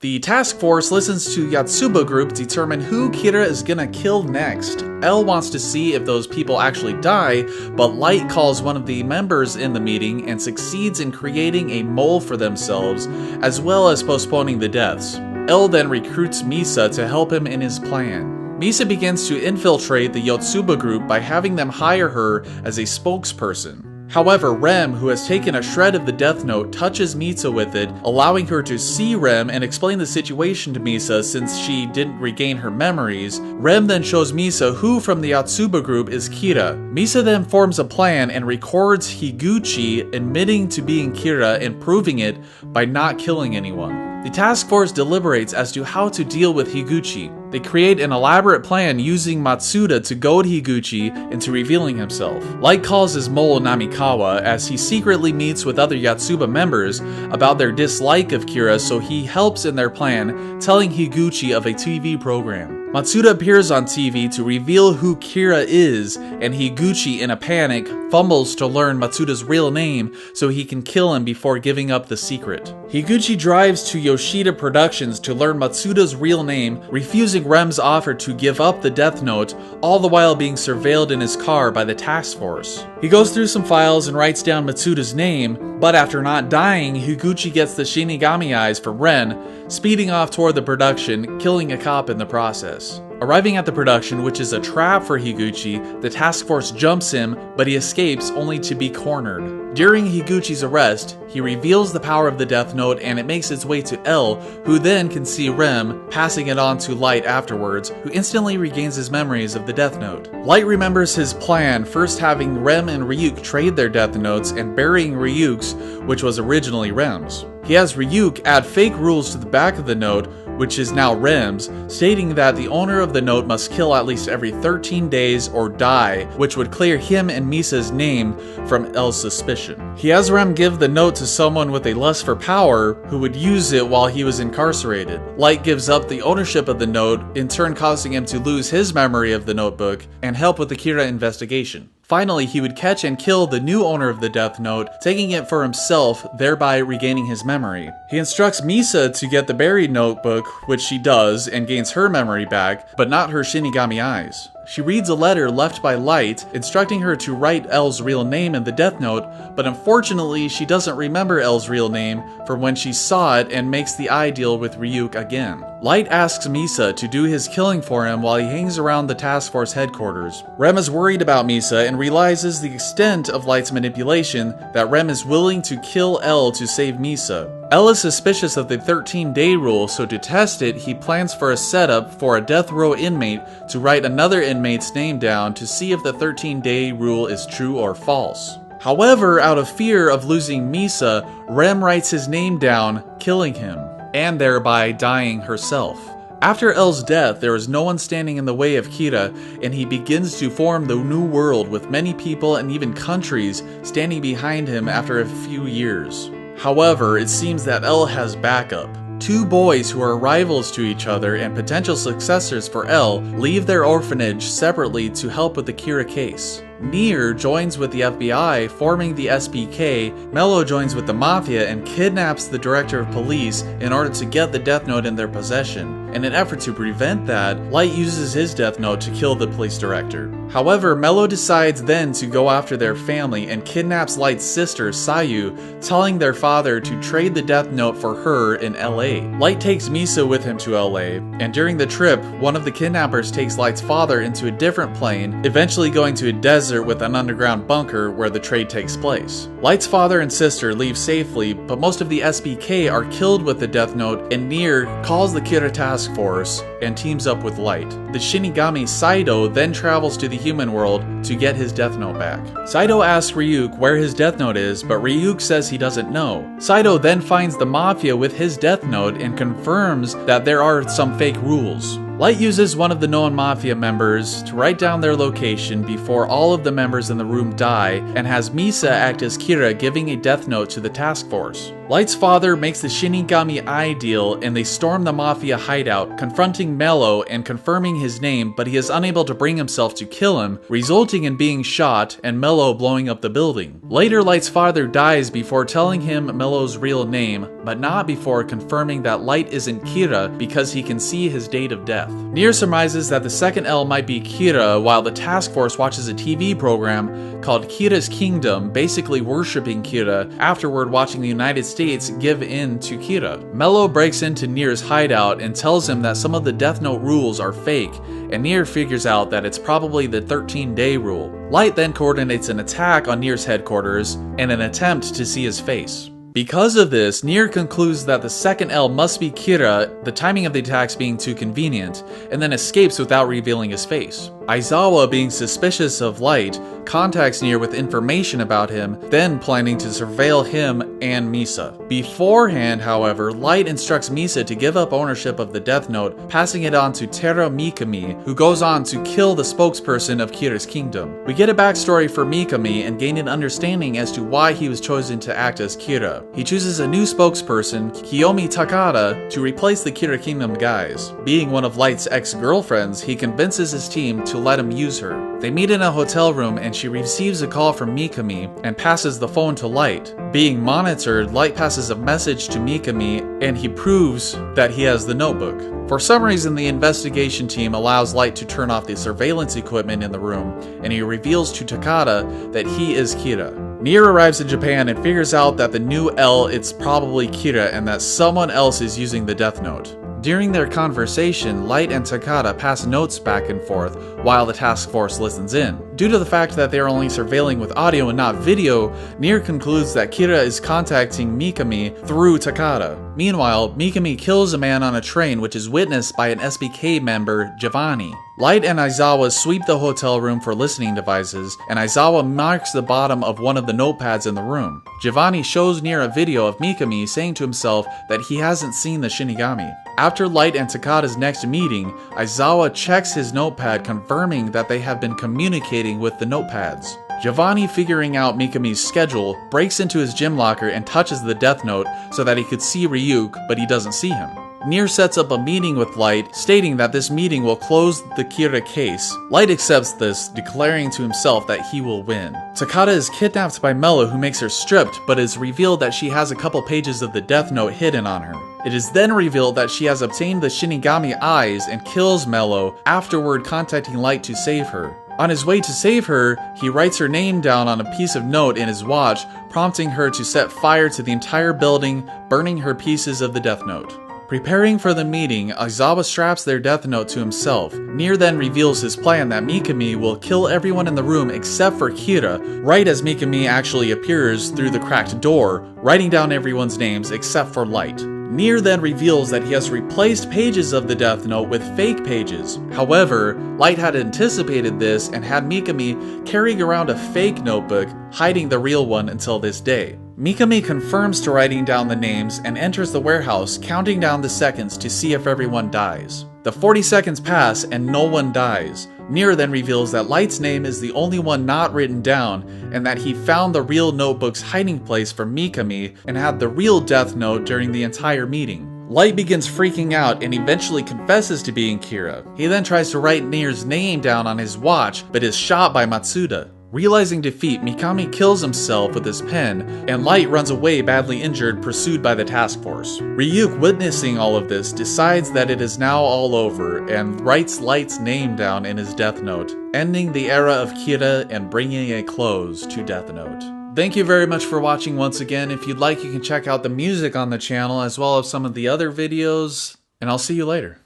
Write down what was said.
The task force listens to Yotsuba group determine who Kira is gonna kill next. L wants to see if those people actually die, but Light calls one of the members in the meeting and succeeds in creating a mole for themselves, as well as postponing the deaths. L then recruits Misa to help him in his plan. Misa begins to infiltrate the Yotsuba group by having them hire her as a spokesperson. However, Rem, who has taken a shred of the Death Note, touches Misa with it, allowing her to see Rem and explain the situation to Misa since she didn't regain her memories. Rem then shows Misa who from the Yotsuba group is Kira. Misa then forms a plan and records Higuchi admitting to being Kira and proving it by not killing anyone. The task force deliberates as to how to deal with Higuchi. They create an elaborate plan using Matsuda to goad Higuchi into revealing himself. Light calls his mole Namikawa as he secretly meets with other Yotsuba members about their dislike of Kira, so he helps in their plan, telling Higuchi of a TV program. Matsuda appears on TV to reveal who Kira is, and Higuchi, in a panic, fumbles to learn Matsuda's real name so he can kill him before giving up the secret. Higuchi drives to Yoshida Productions to learn Matsuda's real name, refusing Rem's offer to give up the Death Note, all the while being surveilled in his car by the task force. He goes through some files and writes down Matsuda's name, but after not dying, Higuchi gets the Shinigami eyes from Ren, speeding off toward the production, killing a cop in the process. Arriving at the production, which is a trap for Higuchi, the task force jumps him, but he escapes only to be cornered. During Higuchi's arrest, he reveals the power of the Death Note and it makes its way to L, who then can see Rem, passing it on to Light afterwards, who instantly regains his memories of the Death Note. Light remembers his plan, first having Rem and Ryuk trade their Death Notes and burying Ryuk's, which was originally Rem's. He has Ryuk add fake rules to the back of the note, which is now Rem's, stating that the owner of the note must kill at least every 13 days or die, which would clear him and Misa's name from L's suspicion. He has Rem give the note to someone with a lust for power who would use it while he was incarcerated. Light gives up the ownership of the note, in turn causing him to lose his memory of the notebook and help with the Kira investigation. Finally, he would catch and kill the new owner of the Death Note, taking it for himself, thereby regaining his memory. He instructs Misa to get the buried notebook, which she does, and gains her memory back, but not her Shinigami eyes. She reads a letter left by Light, instructing her to write L's real name in the Death Note, but unfortunately she doesn't remember L's real name from when she saw it and makes the eye deal with Ryuk again. Light asks Misa to do his killing for him while he hangs around the task force headquarters. Rem is worried about Misa and realizes the extent of Light's manipulation, that Rem is willing to kill L to save Misa. L is suspicious of the 13-day rule, so to test it, he plans for a setup for a death row inmate to write another inmate's name down to see if the 13-day rule is true or false. However, out of fear of losing Misa, Rem writes his name down, killing him, and thereby dying herself. After L's death, there is no one standing in the way of Kira, and he begins to form the new world with many people and even countries standing behind him after a few years. However, it seems that L has backup. Two boys who are rivals to each other and potential successors for L leave their orphanage separately to help with the Kira case. Nier joins with the FBI, forming the SPK. Melo joins with the Mafia and kidnaps the director of police in order to get the Death Note in their possession. In an effort to prevent that, Light uses his Death Note to kill the police director. However, Melo decides then to go after their family and kidnaps Light's sister, Sayu, telling their father to trade the Death Note for her in LA. Light takes Misa with him to LA, and during the trip, one of the kidnappers takes Light's father into a different plane, eventually going to a desert with an underground bunker where the trade takes place. Light's father and sister leave safely, but most of the SPK are killed with the Death Note, and Nier calls the Kira task force and teams up with Light. The Shinigami Saito then travels to the human world to get his Death Note back. Saito asks Ryuk where his Death Note is, but Ryuk says he doesn't know. Saito then finds the Mafia with his Death Note and confirms that there are some fake rules. Light uses one of the known mafia members to write down their location before all of the members in the room die, and has Misa act as Kira, giving a death note to the task force. Light's father makes the Shinigami Eye deal, and they storm the mafia hideout, confronting Melo and confirming his name, but he is unable to bring himself to kill him, resulting in being shot and Melo blowing up the building. Later, Light's father dies before telling him Melo's real name, but not before confirming that Light isn't Kira because he can see his date of death. Nier surmises that the second L might be Kira, while the task force watches a TV program called Kira's Kingdom, basically worshipping Kira, afterward watching the United States give in to Kira. Melo breaks into Nier's hideout and tells him that some of the Death Note rules are fake, and Nier figures out that it's probably the 13-day rule. Light then coordinates an attack on Nier's headquarters in an attempt to see his face. Because of this, Nier concludes that the second L must be Kira, the timing of the attacks being too convenient, and then escapes without revealing his face. Izawa, being suspicious of Light, contacts Nier with information about him, then planning to surveil him and Misa. Beforehand, however, Light instructs Misa to give up ownership of the Death Note, passing it on to Mika Me, who goes on to kill the spokesperson of Kira's kingdom. We get a backstory for Mika Me and gain an understanding as to why he was chosen to act as Kira. He chooses a new spokesperson, Kiyomi Takada, to replace the Kira Kingdom guys. Being one of Light's ex-girlfriends, he convinces his team to let him use her. They meet in a hotel room and she receives a call from Mikami and passes the phone to Light. Being monitored, Light passes a message to Mikami and he proves that he has the notebook. For some reason, the investigation team allows Light to turn off the surveillance equipment in the room, and he reveals to Takada that he is Kira. Nier arrives in Japan and figures out that the new L it's probably Kira and that someone else is using the Death Note. During their conversation, Light and Takada pass notes back and forth while the task force listens in. Due to the fact that they are only surveilling with audio and not video, Nier concludes that Kira is contacting Mikami through Takada. Meanwhile, Mikami kills a man on a train, which is witnessed by an SBK member, Giovanni. Light and Izawa sweep the hotel room for listening devices, and Izawa marks the bottom of one of the notepads in the room. Giovanni shows Nier a video of Mikami saying to himself that he hasn't seen the Shinigami. After Light and Takada's next meeting, Izawa checks his notepad, confirming that they have been communicating with the notepads. Giovanni, figuring out Mikami's schedule, breaks into his gym locker and touches the Death Note so that he could see Ryuk, but he doesn't see him. Nier sets up a meeting with Light, stating that this meeting will close the Kira case. Light accepts this, declaring to himself that he will win. Takada is kidnapped by Melo, who makes her stripped, but is revealed that she has a couple pages of the Death Note hidden on her. It is then revealed that she has obtained the Shinigami eyes and kills Melo, afterward contacting Light to save her. On his way to save her, he writes her name down on a piece of note in his watch, prompting her to set fire to the entire building, burning her pieces of the Death Note. Preparing for the meeting, Izawa straps their Death Note to himself. Nier then reveals his plan that Mikami will kill everyone in the room except for Kira, right as Mikami actually appears through the cracked door, writing down everyone's names except for Light. Nier then reveals that he has replaced pages of the Death Note with fake pages. However, Light had anticipated this and had Mikami carrying around a fake notebook, hiding the real one until this day. Mikami confirms to writing down the names and enters the warehouse, counting down the seconds to see if everyone dies. The 40 seconds pass and no one dies. Nier then reveals that Light's name is the only one not written down, and that he found the real notebook's hiding place for Mikami and had the real Death Note during the entire meeting. Light begins freaking out and eventually confesses to being Kira. He then tries to write Nier's name down on his watch, but is shot by Matsuda. Realizing defeat, Mikami kills himself with his pen, and Light runs away badly injured, pursued by the task force. Ryuk, witnessing all of this, decides that it is now all over, and writes Light's name down in his Death Note, ending the era of Kira and bringing a close to Death Note. Thank you very much for watching once again. If you'd like, you can check out the music on the channel, as well as some of the other videos, and I'll see you later.